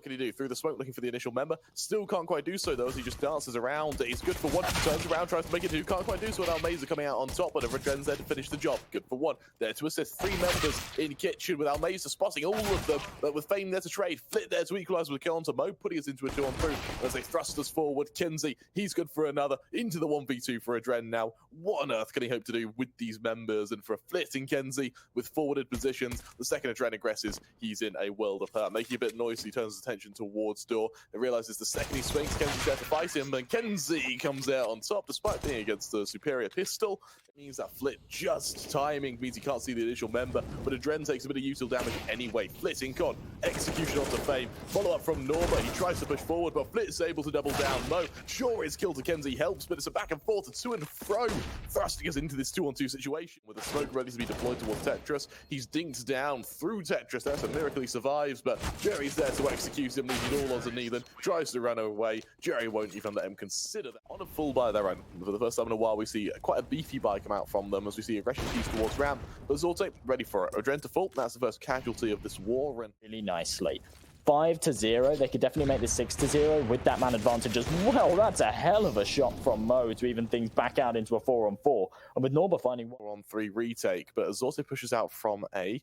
can he do? Through the smoke, looking for the initial member. Still can't quite do so, though, as he just dances around. He's good for one. Turns around, tries to make it two. Can't quite do so. And almazer coming out on top, but AdreN's there to finish the job. Good for one. There to assist 3 members in kitchen, with almazer spotting all of them. But with Fame there to trade. Flit there to equalize with a kill onto Mo, putting us into a 2-on-3 as they thrust us forward. KENSI, he's good for another. Into the 1v2 for AdreN now. What on earth can he hope to do with these members? And for a flitting KENSI with forwarded positions, the second AdreN aggresses, he's in a world of hurt. Making a bit noisy, turns his attention towards door and realizes the second he swings, KENSI's there to fight him, and KENSI comes out on top despite being against the superior pistol. It means that Flit just timing means he can't see the initial member, but AdreN takes a bit of util damage anyway. Flitting con, execution onto Fame, follow up from Norma, he tries to push forward, but Flit's able to double down. Mo, sure his kill to KENSI helps, but it's a back and forth, a to and fro, thrusting us into this 2-on-2 situation. With the smoke ready to be deployed towards Tetris, he's dinked down through Tetris. That's a miracle he survives, but Jerry's there to execute him, leaving all odds on neaLaN. Tries to run away. Jerry won't even let him consider that. On a full buy their own. For the first time in a while, we see quite a beefy buy come out from them as we see aggression piece towards ramp. But zorte ready for it. AdreN to fall. That's the first casualty of this war. And really nicely. 5-0. They could definitely make this 6-0 with that man advantage as well. That's a hell of a shot from Mo to even things back out into a 4-on-4. And with Norma finding 4-on-3 retake, but as zorte pushes out from A,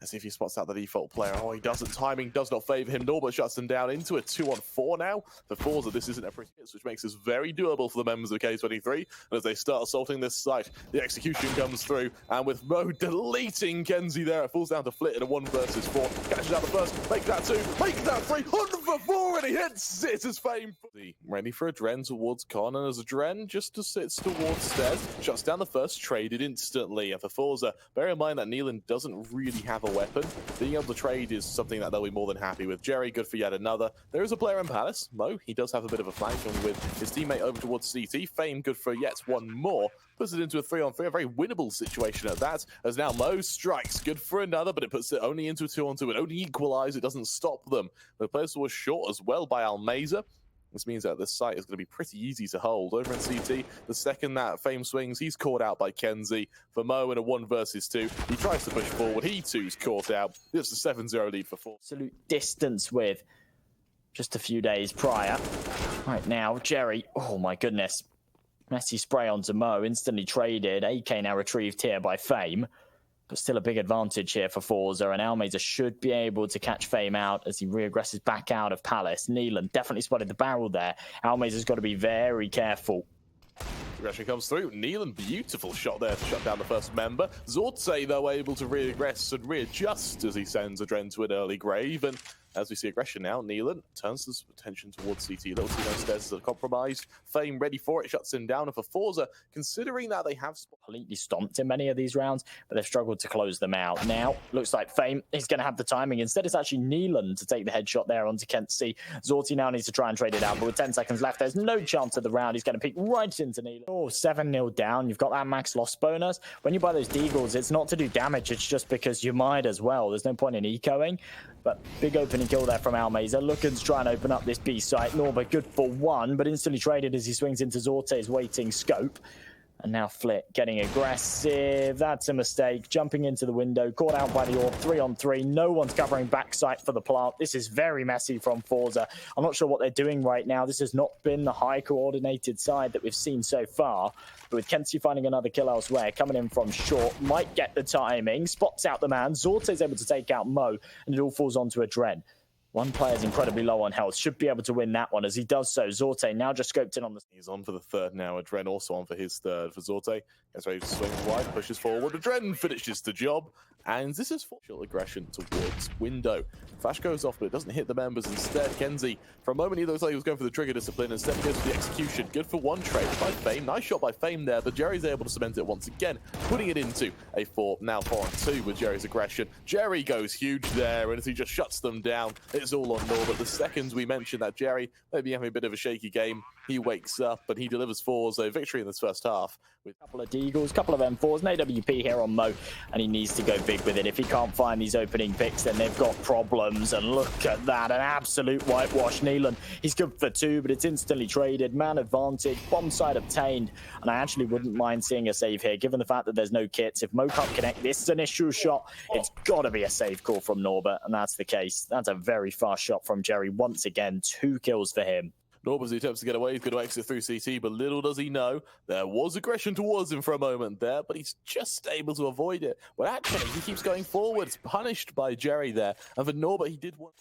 let's see if he spots out the default player. Oh, he doesn't. Timing does not favor him. Norma shuts them down into a 2-on-4 now. For forZe, this isn't a pretty hit, which makes this very doable for the members of K23. And as they start assaulting this site, the execution comes through. And with Mo deleting KENSI there, it falls down to Flit in a 1 versus 4. Catches out the first, make that 2, make that 3, 100 for 4, and he hits it as Fame. Ready for AdreN towards Con, and as AdreN just sits towards stairs, shuts down the first, traded instantly. And for forZe, bear in mind that neaLaN doesn't really have a weapon. Being able to trade is something that they'll be more than happy with. Jerry, good for yet another. There is a player in Palace. Mo, he does have a bit of a flank with his teammate over towards CT. Fame, good for yet one more. Puts it into a 3-on-3, a very winnable situation at that, as now Mo strikes. Good for another, but it puts it only into a 2-on-2. It only equalize, it doesn't stop them. The place was short as well by almazer. This means that this site is going to be pretty easy to hold. Over in CT, the second that Fame swings, he's caught out by KENSI. For Mo in a 1 versus 2, he tries to push forward. He too's caught out. It's a 7-0 lead for 4. Absolute distance with just a few days prior. Right now, Jerry, oh my goodness. Messy spray onto Mo, instantly traded. AK now retrieved here by Fame. But still a big advantage here for forZe, and almazer should be able to catch Fame out as he reaggresses back out of Palace. neaLaN definitely spotted the barrel there. almazer's got to be very careful. Aggression comes through. neaLaN, beautiful shot there to shut down the first member. zorte, though, able to reaggress and readjust as he sends AdreN to an early grave. And as we see aggression now, neaLaN turns his attention towards CT. Little team downstairs is compromised. Fame ready for it, shuts him down. And for forZe, considering that they have completely stomped in many of these rounds, but they've struggled to close them out. Now, looks like Fame is going to have the timing. Instead, it's actually neaLaN to take the headshot there onto KENSI. zorte now needs to try and trade it out, but with 10 seconds left, there's no chance of the round. He's going to peek right into neaLaN. Oh, 7-0 down. You've got that max loss bonus. When you buy those deagles, it's not to do damage. It's just because you might as well. There's no point in ecoing. But big opening kill there from almazer. Looking to try and open up this B site. Norma good for 1, but instantly traded as he swings into zorte's waiting scope. And now Flit getting aggressive. That's a mistake. Jumping into the window. Caught out by the orb. 3-on-3. No one's covering backside for the plant. This is very messy from forZe. I'm not sure what they're doing right now. This has not been the high coordinated side that we've seen so far. But with KENSI finding another kill elsewhere, coming in from short, might get the timing. Spots out the man. zorte's able to take out Mo. And it all falls onto AdreN. One player's incredibly low on health. Should be able to win that one as he does so. zorte now just scoped in on the... He's on for the third now. AdreN also on for his third. For zorte, gets ready to swing wide, pushes forward. AdreN finishes the job. And this is fortunate aggression towards window. Flash goes off, but it doesn't hit the members. Instead, KENSI, for a moment, he looks like he was going for the trigger discipline. Instead, he goes for the execution. Good for 1 trade by Fame. Nice shot by Fame there, but Jerry's able to cement it once again, putting it into a 4, now 4-on-2 with Jerry's aggression. Jerry goes huge there, and as he just shuts them down, it's all on Nor. But the seconds we mentioned that Jerry may be having a bit of a shaky game, he wakes up and he delivers forZe a victory in this first half. With a couple of deagles, couple of M4s, an AWP here on Mo, and he needs to go big. big with it. If he can't find these opening picks, then they've got problems. And look at that, an absolute whitewash. neaLaN, he's good for 2, but it's instantly traded. Man advantage, bomb side obtained. And I actually wouldn't mind seeing a save here, given the fact that there's no kits. If Mo can't connect this initial shot, it's got to be a save call from Norbert, and that's the case. That's a very fast shot from Jerry. Once again, 2 kills for him. Norbert, as he attempts to get away, he's going to exit through CT, but little does he know, there was aggression towards him for a moment there, but he's just able to avoid it. But actually, he keeps going forwards, punished by Jerry there. And for Norbert, he did one.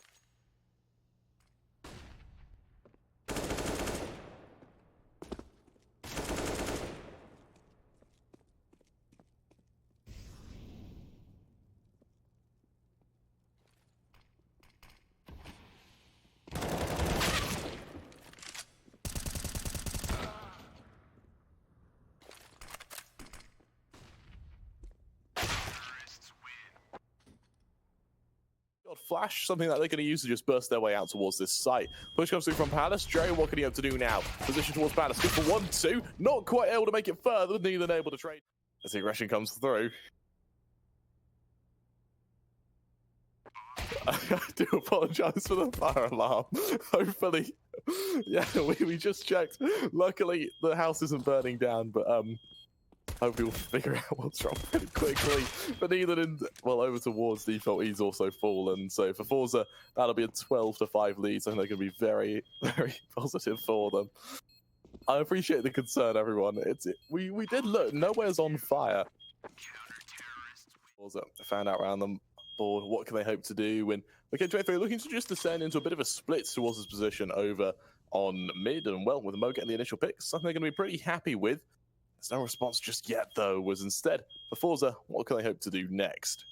Flash, something that they're going to use to just burst their way out towards this site. Push comes through from Palace. Jerry, what can he have to do now? Position towards Palace. Good for 1-2. Not quite able to make it further. neaLaN able to trade. As the aggression comes through. I do apologise for the fire alarm. Hopefully, yeah, we just checked. Luckily, the house isn't burning down, but hope we'll figure out what's wrong pretty quickly. But neaLaN, well, over towards default, he's also fallen. So for forZe, that'll be a 12-5 lead. So I think they're going to be very, very positive for them. I appreciate the concern, everyone. We did look. Nowhere's on fire. forZe found out around them board. What can they hope to do when K23 looking to just descend into a bit of a split towards his position over on mid? And well, with Mo getting the initial picks, something they're going to be pretty happy with. There's no response just yet, though, was instead for forZe, what can they hope to do next?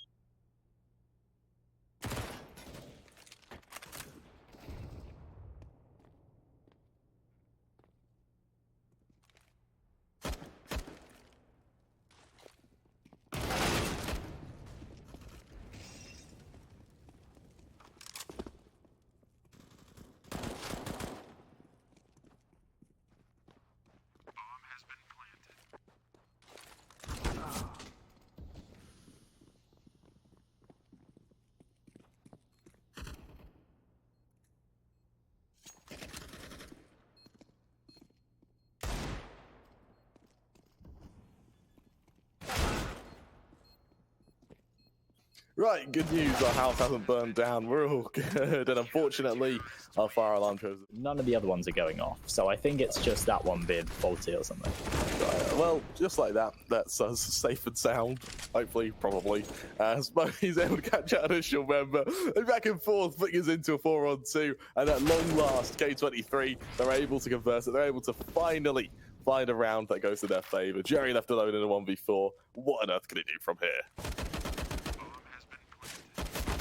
Right, good news, our house hasn't burned down. We're all good, and unfortunately, our fire alarm shows. None of the other ones are going off, so I think it's just that one being faulty or something. Well, just like that, that's us safe and sound, hopefully, probably. As he's able to catch out initial member, and back and forth, flickers into a 4-on-2, and at long last, K23, they're able to converse it, they're able to finally find a round that goes to their favor. Jerry left alone in a 1v4. What on earth can he do from here?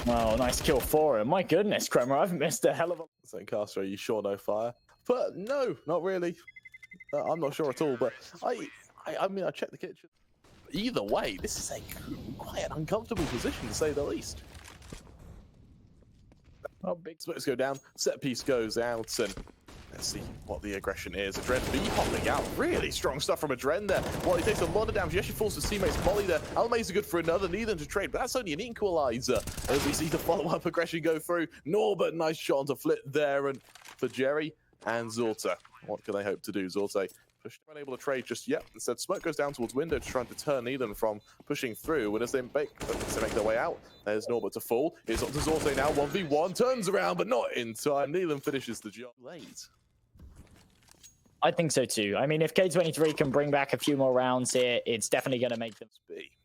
Oh, nice kill for him. My goodness, Kremer, I've missed a hell of a... St. Castro, you sure no fire? But no, not really. I'm not sure at all, but I mean, I checked the kitchen. Either way, this is a quite an uncomfortable position, to say the least. Oh, big splits go down, set piece goes out, and let's see what the aggression is. AdreN B hopping out. Really strong stuff from AdreN there. While he takes a lot of damage, he actually forces his teammates molly there. almazer good for another, neaLaN to trade, but that's only an equalizer. As we see the follow-up aggression go through. Norbert, nice shot onto flip there, and for Jerry and zorte. What can they hope to do? zorte unable to trade just yet. Instead, smoke goes down towards window to try and deter neaLaN from pushing through. And as they make their way out, there's Norbert to fall. It's up to zorte now, 1v1, turns around, but not in time. neaLaN finishes the job late. I think so too. I mean, if K23 can bring back a few more rounds here, it's definitely going to make them...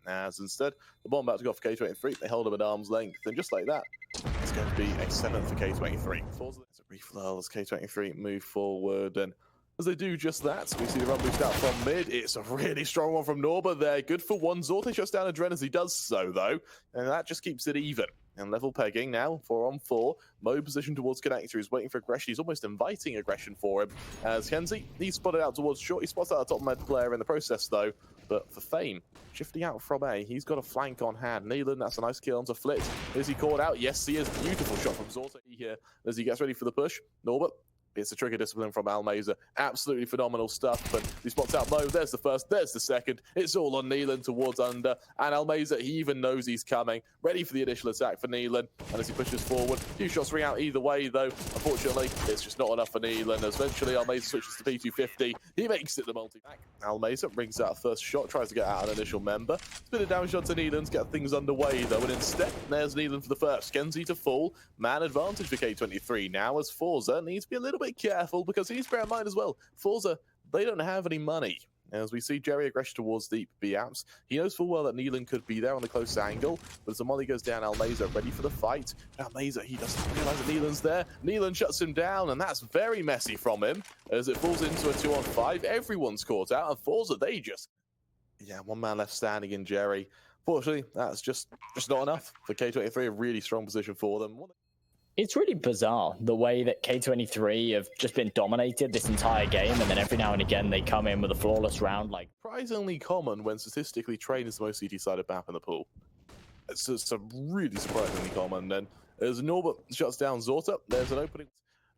As instead, the bomb about to go for K23. They hold him at arm's length, and just like that, it's going to be a 7th for K23. It's a brief lull as K23 move forward, and as they do just that, we see the run boost out from mid. It's a really strong one from Norbert there. Good for 1. zorte shuts down AdreN as he does so, though, and that just keeps it even. And level pegging now, 4-on-4. Mo position towards connector. He's waiting for aggression. He's almost inviting aggression for him. As KENSI, he's spotted out towards short. He spots out the top med player in the process, though. But for Fame, shifting out from A, he's got a flank on hand. neaLaN, that's a nice kill onto Flitz. Is he caught out? Yes, he is. Beautiful shot from zorte here as he gets ready for the push. Norbert It's a tricky discipline from almazer. Absolutely phenomenal stuff. But he spots out low. There's the first. There's the second. It's all on neaLaN towards under. And almazer, he even knows he's coming. Ready for the initial attack for neaLaN. And as he pushes forward, few shots ring out either way, though. Unfortunately, it's just not enough for neaLaN. As eventually, almazer switches to P250. He makes it the multi-back. almazer brings out a first shot. Tries to get out an initial member. Bit of damage onto neaLaN to get things underway, though. And instead, there's neaLaN for the first. KENSI to fall. Man advantage for K23 now, as forZe needs to be a little bit careful, because he needs to bear in mind as well, forZe, they don't have any money. As we see Jerry aggression towards deep B apps, he knows full well that neaLaN could be there on the close angle, but as the molly goes down, almazer ready for the fight. almazer, he doesn't realize that neaLaN's there. neaLaN shuts him down, and that's very messy from him, as it falls into a 2-on-5. Everyone's caught out, and forZe, they just, one man left standing in Jerry. Fortunately, that's just not enough for K23, a really strong position for them. It's really bizarre the way that K23 have just been dominated this entire game, and then every now and again they come in with a flawless round. Like, surprisingly common when statistically Train is the most CT-sided map in the pool. It's just really surprisingly common. Then as Norbert shuts down zorte, there's an opening.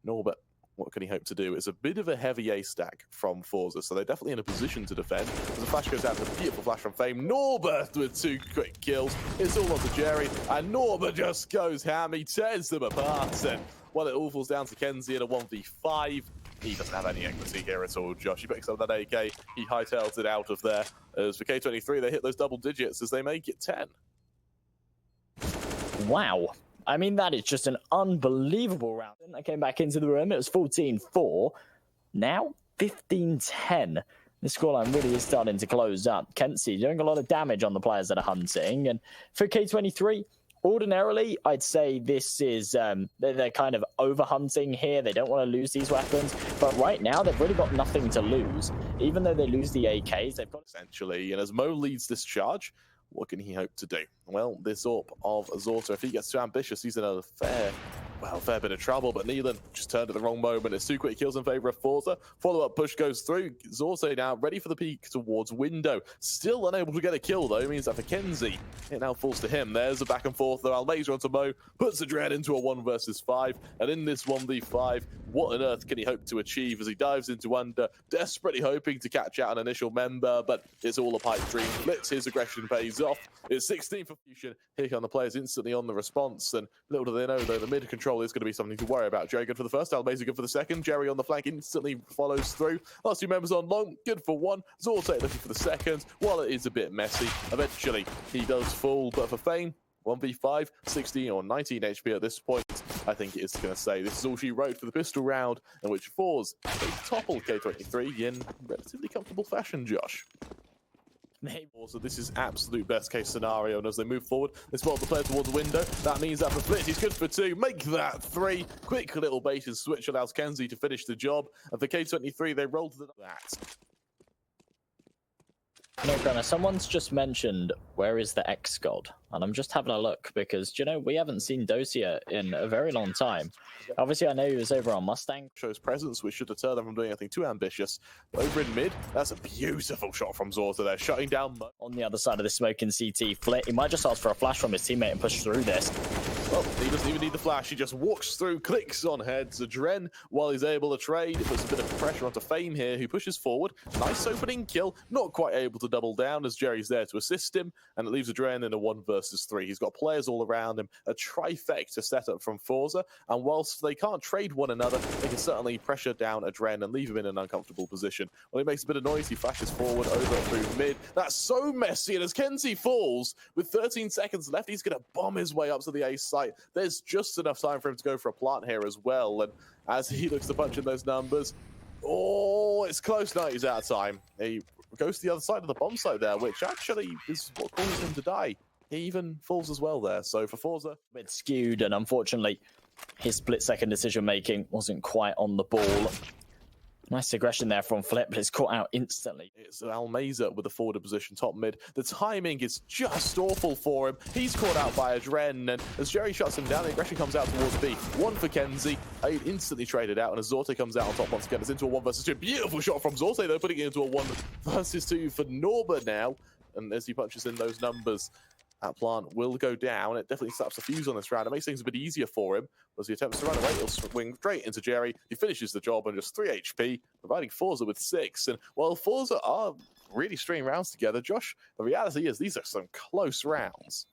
Norbert, what can he hope to do? It's a bit of a heavy A stack from forZe, so they're definitely in a position to defend. As the flash goes out, the beautiful flash from Fame. Norbert with 2 quick kills. It's all onto Jerry, and Norbert just goes ham. He tears them apart, and well, it all falls down to KENSI in a 1v5. He doesn't have any equity here at all, Josh. He picks up that AK. He hightails it out of there. As for K23, they hit those double digits as they make it 10. Wow. I mean, that is just an unbelievable round. I came back into the room. It was 14-4. Now, 15-10. The scoreline really is starting to close up. KENSI doing a lot of damage on the players that are hunting. And for K23, ordinarily, I'd say this is, they're kind of over-hunting here. They don't want to lose these weapons. But right now, they've really got nothing to lose. Even though they lose the AKs, they've got... Essentially, and as Mo leads this charge, what can he hope to do? Well, this AWP of zorte, if he gets too ambitious, he's in a fair bit of trouble, but neaLaN just turned at the wrong moment. It's 2 quick kills in favor of forZe. Follow-up push goes through. zorte now ready for the peek towards window. Still unable to get a kill, though. It means that for KENSI, it now falls to him. There's a back and forth, though. almazer onto Mo, puts AdreN into a 1 versus 5. And in this 1v5, what on earth can he hope to achieve as he dives into under, desperately hoping to catch out an initial member, but it's all a pipe dream. Blitz, his aggression pays off. It's 16 for Fusion. Here come the players instantly on the response, and little do they know, though, the mid control is going to be something to worry about. Jerry good for the first, almazer good for the second. Jerry on the flank instantly follows through. Last 2 members on long, good for 1. zorte looking for the second. While it is a bit messy, eventually he does fall, but for Fame, 1v5, 16 or 19 HP at this point. I think it is going to say this is all she wrote for the pistol round, in which forZe toppled K23 in relatively comfortable fashion, Josh. So this is absolute best case scenario, and as they move forward, they spot the player towards the window. That means that for Blitz, he's good for 2. Make that 3. Quick little bait and switch allows KENSI to finish the job, and for K23, they roll to that. You know, Grandma, someone's just mentioned, where is the X-God? And I'm just having a look because, you know, we haven't seen dosia in a very long time. Obviously, I know he was over on Mustang. Shows presence, which should deter them from doing anything too ambitious. Over in mid, that's a beautiful shot from zorte there, shutting down Mo. On the other side of the smoking CT, Flit, he might just ask for a flash from his teammate and push through this. Well, he doesn't even need the flash. He just walks through, clicks on heads. AdreN, while he's able to trade, it puts a bit of pressure onto Fame here, who pushes forward. Nice opening kill. Not quite able to double down as Jerry's there to assist him, and it leaves AdreN in a 1 versus 3. He's got players all around him, a trifecta setup from forZe, and whilst they can't trade one another, they can certainly pressure down AdreN and leave him in an uncomfortable position. Well, he makes a bit of noise. He flashes forward over through mid. That's so messy, and as KENSI falls, with 13 seconds left, he's going to bomb his way up to the ace site. There's just enough time for him to go for a plant here as well, and as he looks to punch in those numbers, oh, it's close. No, he's out of time. He goes to the other side of the bomb site there, which actually is what caused him to die. He even falls as well there. So for forZe, A bit skewed, and unfortunately, his split-second decision-making wasn't quite on the ball. Nice aggression there from Flip, but it's caught out instantly. It's almazer with the forward position, top mid. The timing is just awful for him. He's caught out by AdreN, and as Jerry shuts him down, the aggression comes out towards B. 1 for KENSI, instantly traded out, and as zorte comes out on top once again, it's into a 1 versus 2. Beautiful shot from zorte, though, putting it into a 1 versus 2 for Norbert now, and as he punches in those numbers, That plant will go down. It definitely slaps the fuse on this round. It makes things a bit easier for him. As he attempts to run away, he'll swing straight into Jerry. He finishes the job on just 3 HP, providing forZe with 6. And while forZe are really stringing rounds together, Josh, the reality is these are some close rounds.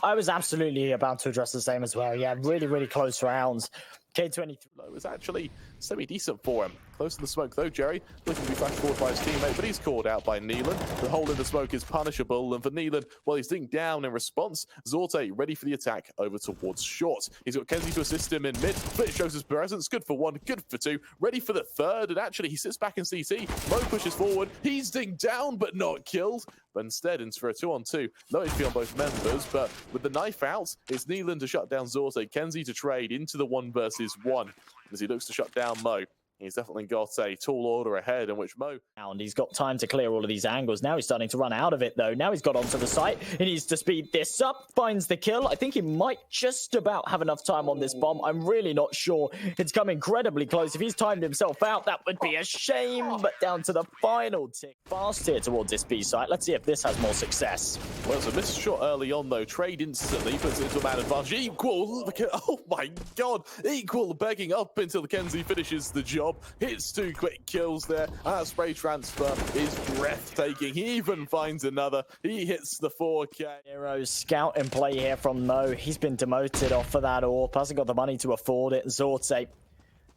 I was absolutely about to address the same as well. Yeah, really, really close rounds. K23 was actually semi-decent for him. Close in the smoke though, Jerry looking to be flashed forward by his teammate, but he's called out by neaLaN. The hole in the smoke is punishable, and for neaLaN, well, he's dinked down in response. zorte ready for the attack over towards short. He's got KENSI to assist him in mid. Flitz shows his presence. Good for 1, good for 2. Ready for the 3rd, and actually he sits back in CT. Mo pushes forward. He's dinked down, but not killed. But instead, it's for a 2-on-2. Low HP on both members, but with the knife out, it's neaLaN to shut down zorte. KENSI to trade into the 1 versus 1 as he looks to shut down Mo. He's definitely got a tall order ahead in which Mo... And he's got time to clear all of these angles. Now he's starting to run out of it, though. Now he's got onto the site. He needs to speed this up. Finds the kill. I think he might just about have enough time on this bomb. I'm really not sure. It's come incredibly close. If he's timed himself out, that would be a shame. But down to the final tick. Fast here towards this B site. Let's see if this has more success. Well, it's a missed shot early on, though. Trade instantly puts it into a man advantage. Equal. Oh, my God. Equal begging up until KENSI finishes the job. Hits 2 quick kills there. That spray transfer is breathtaking. He even finds another. He hits the 4K. Hero scout in play here from Mo. He's been demoted off of that AWP. Hasn't got the money to afford it. zorte,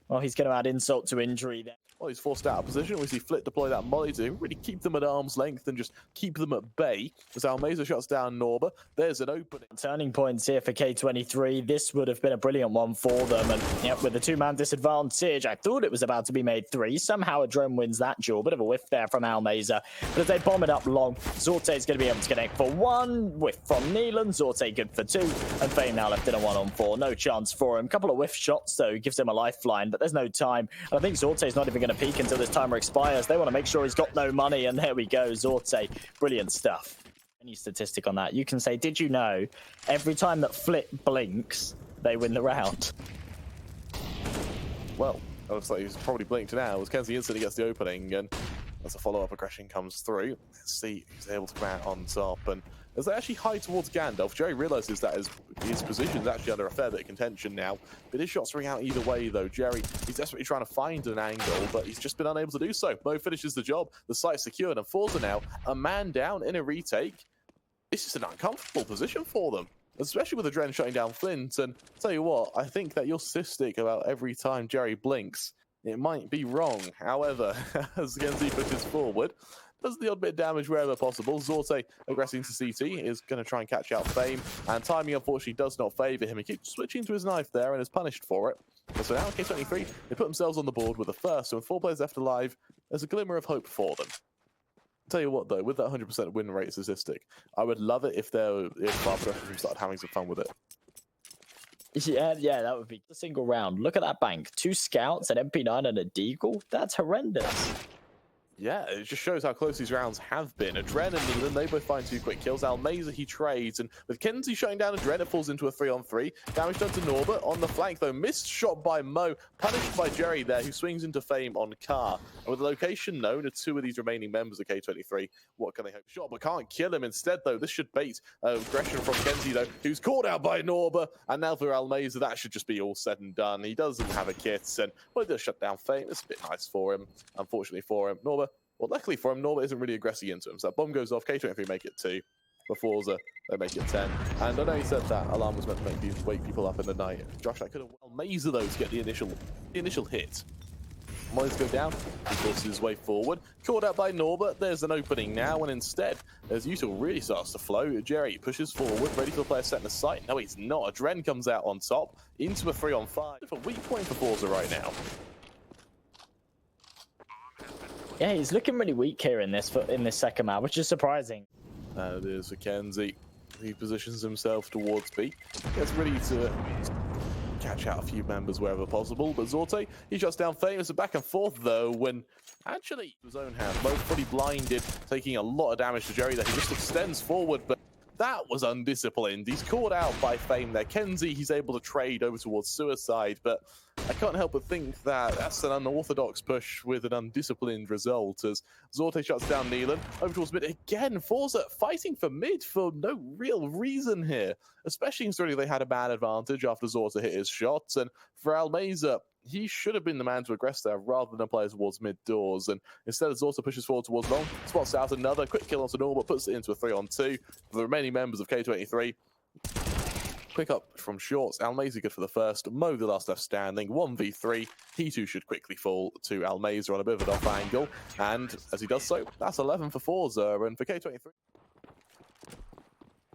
well, he's going to add insult to injury there. Well, he's forced out of position. We see Flit deploy that molly to really keep them at arm's length and just keep them at bay. As almazer shuts down Norba, there's an opening. Turning points here for K23. This would have been a brilliant one for them. And yep, with a 2-man disadvantage, I thought it was about to be made 3. Somehow AdreN wins that duel. Bit of a whiff there from almazer. But as they bomb it up long, zorte is going to be able to connect for 1. Whiff from neaLaN. zorte good for 2. And Fame now left in a 1-on-4. No chance for him. Couple of whiff shots, though, gives him a lifeline. But there's no time. And I think zorte's not even going to peek until this timer expires. They want to make sure he's got no money, and there we go. zorte, brilliant stuff. Any statistic on that? You can say, did you know every time that Flit blinks, they win the round? Well, it looks like he's probably blinked now as KENSI instantly gets the opening, and as a follow-up aggression comes through, let's see who's able to come out on top. And as they actually hide towards Gandalf, Jerry realizes that his position is actually under a fair bit of contention now. But his shots ring out either way, though. Jerry, he's desperately trying to find an angle, but he's just been unable to do so. Mo finishes the job. The site's secured, and forZe now a man down in a retake. It's just an uncomfortable position for them, especially with AdreN shutting down Flint. And I'll tell you what, I think that your statistic about every time Jerry blinks, it might be wrong. However, as KENSI pushes forward, does the odd bit of damage wherever possible. zorte aggressing to CT is going to try and catch out Fame, and timing unfortunately does not favour him. He keeps switching to his knife there and is punished for it. So now K23, they put themselves on the board with the first, so with 4 players left alive, there's a glimmer of hope for them. Tell you what though, with that 100% win rate statistic, I would love it if our production started having some fun with it. Yeah, that would be a single round. Look at that bank. 2 scouts, an MP9 and a deagle. That's horrendous. Yeah, it just shows how close these rounds have been. AdreN and neaLaN, they both find 2 quick kills. almazer, he trades, and with KENSI shutting down AdreN, it falls into a 3-on-3. Damage done to Norba on the flank, though. Missed shot by Mo, punished by Jerry there, who swings into Fame on Car. And with the location known to 2 of these remaining members of K23, what can they hope? Shot, but can't kill him. Instead, though, this should bait aggression from KENSI, though, who's caught out by Norba. And now for almazer, that should just be all said and done. He doesn't have a kit, and well, he does shut down Fame. It's a bit nice for him, unfortunately for him. Norba, well, luckily for him, Norba isn't really aggressing into him. So that bomb goes off, K23 make it 2. For forZe, they make it 10. And I know he said that alarm was meant to wake people up in the night. Josh, that could have almazer though to get the initial hit. Mollies go down, he forces his way forward. Caught out by Norba, there's an opening now, and instead, as usual really starts to flow, Jerry pushes forward, ready for the player set in the sight. No, he's not. AdreN comes out on top, into a 3-on-5. A weak point for forZe right now. Yeah, he's looking really weak here in this second map, which is surprising. It is for KENSI. He positions himself towards B. Gets ready to catch out a few members wherever possible, but zorte, he shuts down Fame. It's a back and forth though, when actually his own hand, both fully blinded, taking a lot of damage to Jerry there. He just extends forward, but that was undisciplined. He's caught out by Fame there. KENSI, he's able to trade over towards Suicide, but I can't help but think that that's an unorthodox push with an undisciplined result as Zorte shuts down neaLaN. Over towards mid again. forZe fighting for mid for no real reason here, especially considering they had a bad advantage after Zorte hit his shots. And for almazer, he should have been the man to aggress there rather than play towards mid doors. And instead, Zorte pushes forward towards long, spots out another quick kill onto normal, puts it into a 3-on-2 for the remaining members of K23. Quick up from shorts. almazer good for the first. Mo the last left standing. 1v3. He too should quickly fall to almazer on a bit of an off angle. And as he does so, that's 11 for forZe. And for K23.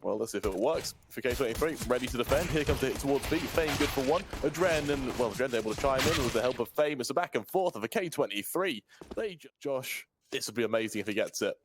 Well, let's see if it works. For K23, ready to defend. Here comes the hit towards B. Fame good for one. AdreN and, well, AdreN able to chime in with the help of Fame. It's a back and forth of a K23. Josh, this would be amazing if he gets it.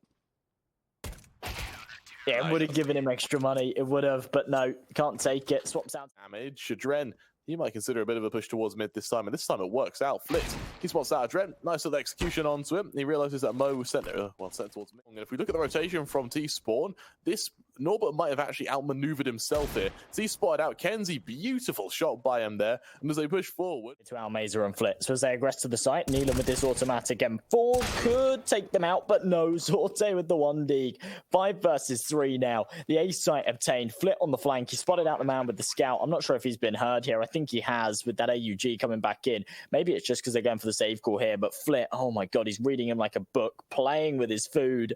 Yeah, it would have given him extra money. It would have, but no, can't take it. Swaps out. Damage. AdreN, he might consider a bit of a push towards mid this time, and this time it works out. Flipped. He spots out AdreN. Nice little execution onto him. He realizes that Mo was sent towards mid. And if we look at the rotation from T-Spawn, this Norbert might have actually outmaneuvered himself here. So he spotted out KENSI. Beautiful shot by him there. And as they push forward to almazer and Flitz, as they aggress to the site, neaLaN with this automatic M4 could take them out, but no. Zorte with the 1D. 5 versus 3 now. The A site obtained. Flit on the flank. He spotted out the man with the scout. I'm not sure if he's been heard here. I think he has with that AUG coming back in. Maybe it's just because they're going for the save call here, but Flit, oh my god, he's reading him like a book, playing with his food.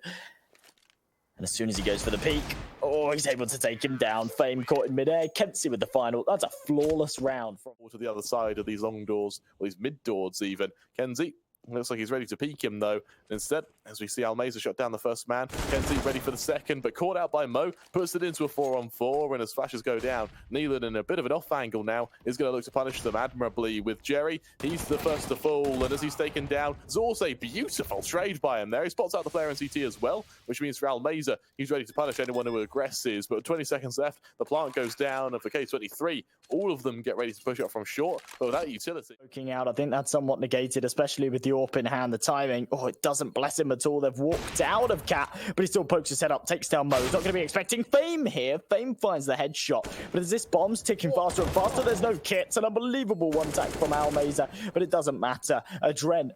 And as soon as he goes for the peak, oh, he's able to take him down. Fame caught in midair. KENSI with the final. That's a flawless round. From to the other side of these long doors, or these mid doors even. KENSI looks like he's ready to peek him though. Instead, as we see almazer shut down the first man, KENSI ready for the second, but caught out by Mo, puts it into a 4-on-4, and as flashes go down, neaLaN in a bit of an off angle now is going to look to punish them admirably with Jerry. He's the first to fall, and as he's taken down, zorte, beautiful trade by him there. He spots out the player in CT as well, which means for almazer, he's ready to punish anyone who aggresses, but with 20 seconds left, the plant goes down, and for K23, all of them get ready to push up from short, but without utility. Poking out, I think that's somewhat negated, especially with the AWP in hand, the timing. Oh, it doesn't bless him at all. They've walked out of Cat, but he still pokes his head up, takes down Mo. He's not going to be expecting Fame here. Fame finds the headshot, but as this bomb's ticking faster and faster, there's no kits. An unbelievable one tap from almazer, but it doesn't matter. AdreN,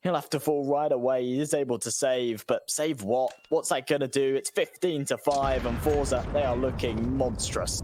he'll have to fall right away. He is able to save, but save what? What's that going to do? It's 15-5, and forZe, they are looking monstrous.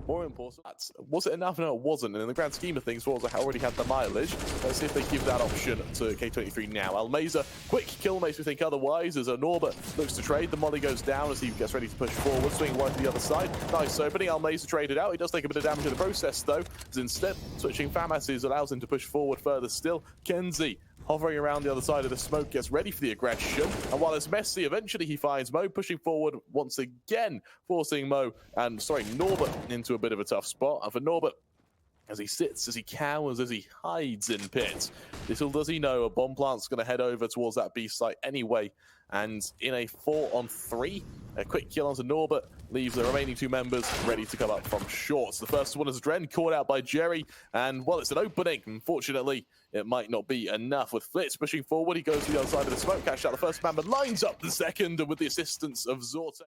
More important, was it enough? No, it wasn't. And in the grand scheme of things, forZe already had the mileage. Let's see if they give that option to K23 now. almazer, quick kill makes me think otherwise, as Norbert looks to trade. The molly goes down as he gets ready to push forward, swinging right to the other side. Nice opening. almazer traded out. He does take a bit of damage in the process, though, as instead, switching FAMASs allows him to push forward further still. KENSI, hovering around the other side of the smoke, gets ready for the aggression. And while it's messy, eventually he finds Mo pushing forward once again, forcing Norbert into a bit of a tough spot. And for Norbert, as he sits, as he cowers, as he hides in pit, little does he know a bomb plant's going to head over towards that B site anyway. And in a 4-on-3, a quick kill onto Norbert leaves the remaining 2 members ready to come up from shorts. The first one is AdreN, caught out by Jerry, and well, it's an opening. Unfortunately, it might not be enough. With Flitz pushing forward, he goes to the other side of the smoke, catch out the first man, but lines up the second with the assistance of zorte.